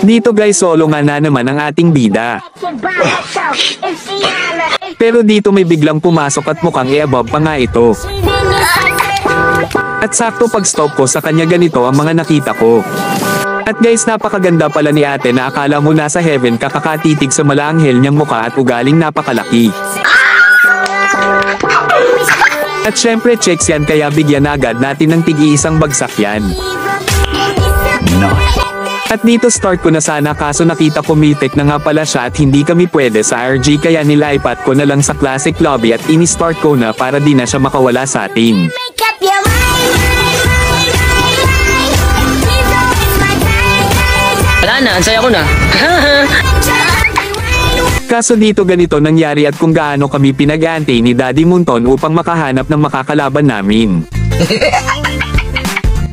Dito guys, solo nga na naman ang ating bida. Pero dito may biglang pumasok at mukhang i-above pa nga ito. At sakto pag stop ko sa kanya, ganito ang mga nakita ko. At guys, napakaganda pala ni ate na akala mo nasa heaven ka kakatitig sa malaanghel niyang mukha at ugaling napakalaki. At syempre checks yan, kaya bigyan agad natin ng tig-iisang bagsak yan. Nice. At dito start ko na sana, kaso nakita ko mythic na nga pala siya at hindi kami pwede sa RG, kaya nilaipat ko na lang sa classic lobby at ini-start ko na para di na siya makawala sa atin. Wala na, ansaya ko na. Kaso dito ganito nangyari at kung gaano kami pinag-aantay ni Daddy Munton upang makahanap ng makakalaban namin.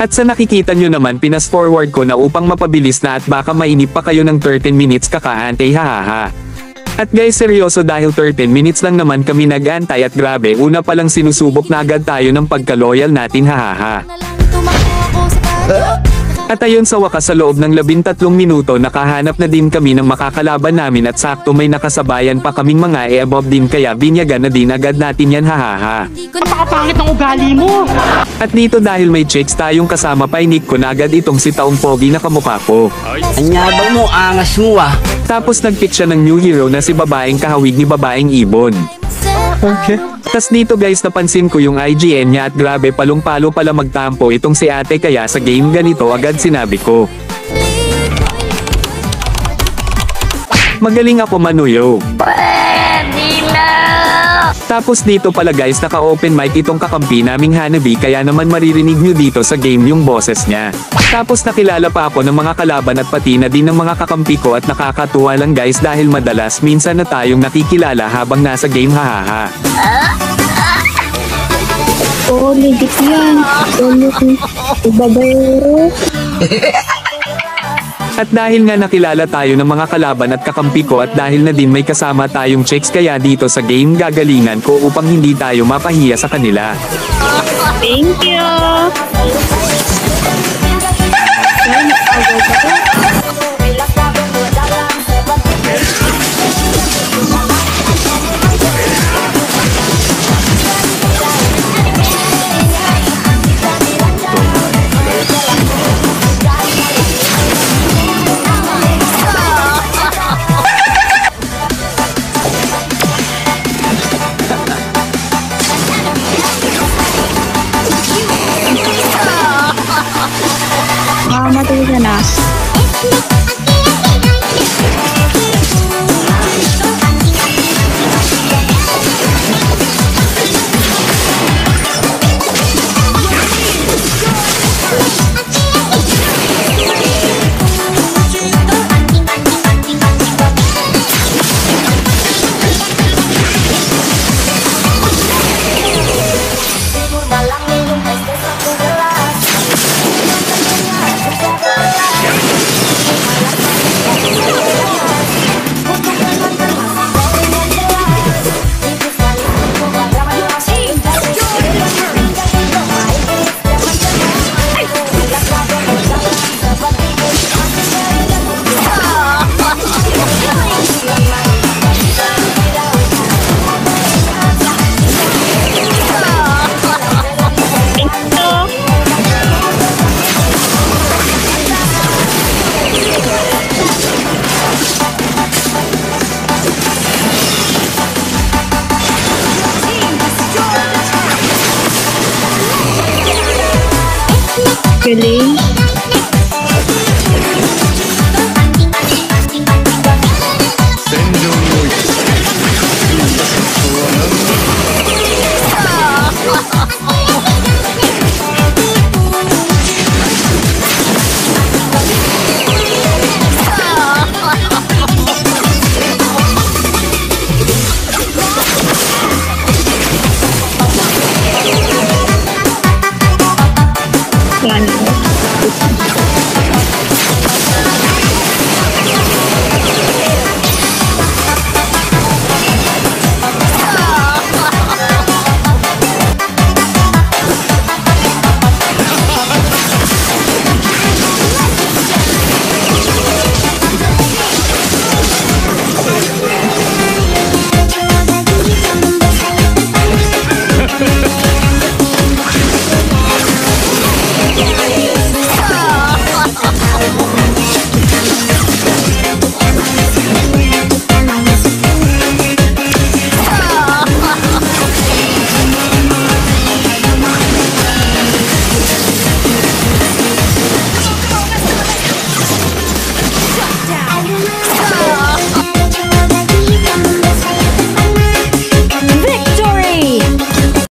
At sa nakikita nyo naman, pinas forward ko na upang mapabilis na at baka mainip pa kayo ng 13 minutes kakaantay, hahaha. At guys, seryoso, dahil 13 minutes lang naman kami nag-aantay at grabe, una palang sinusubok na agad tayo ng pagka-loyal natin, hahaha. At ayun, sa wakas sa loob ng 13 minuto nakahanap na din kami ng makakalaban namin at sakto may nakasabayan pa kaming mga e-above din, kaya binyagan na din agad natin yan, hahaha. Napakapangit ng ugali mo! At dito dahil may chicks tayong kasama, painik ko na agad itong si Taong Pogi na kamukha ko. Anyabang mo, angas mo ah. Tapos nag-pick siya ng new hero na si babaeng kahawig ni babaeng ibon. Okay. Tas dito guys, napansin ko yung IGN niya at grabe, palong-palo pala magtampo itong si ate, kaya sa game ganito agad sinabi ko. Magaling ako manuyo. Tapos dito pala guys, naka-open mic itong kakampi naming Hanabi, kaya naman maririnig nyo dito sa game yung boses niya. Tapos nakilala pa ako ng mga kalaban at pati na din ng mga kakampi ko, at nakakatuwa lang guys dahil madalas minsan na tayong nakikilala habang nasa game, hahaha. Oh, legit yan. Ibabayero. At dahil nga nakilala tayo ng mga kalaban at kakampi ko, at dahil na din may kasama tayong chicks, kaya dito sa game gagalingan ko upang hindi tayo mapahiya sa kanila. Thank you. Matulog ka na. Galing.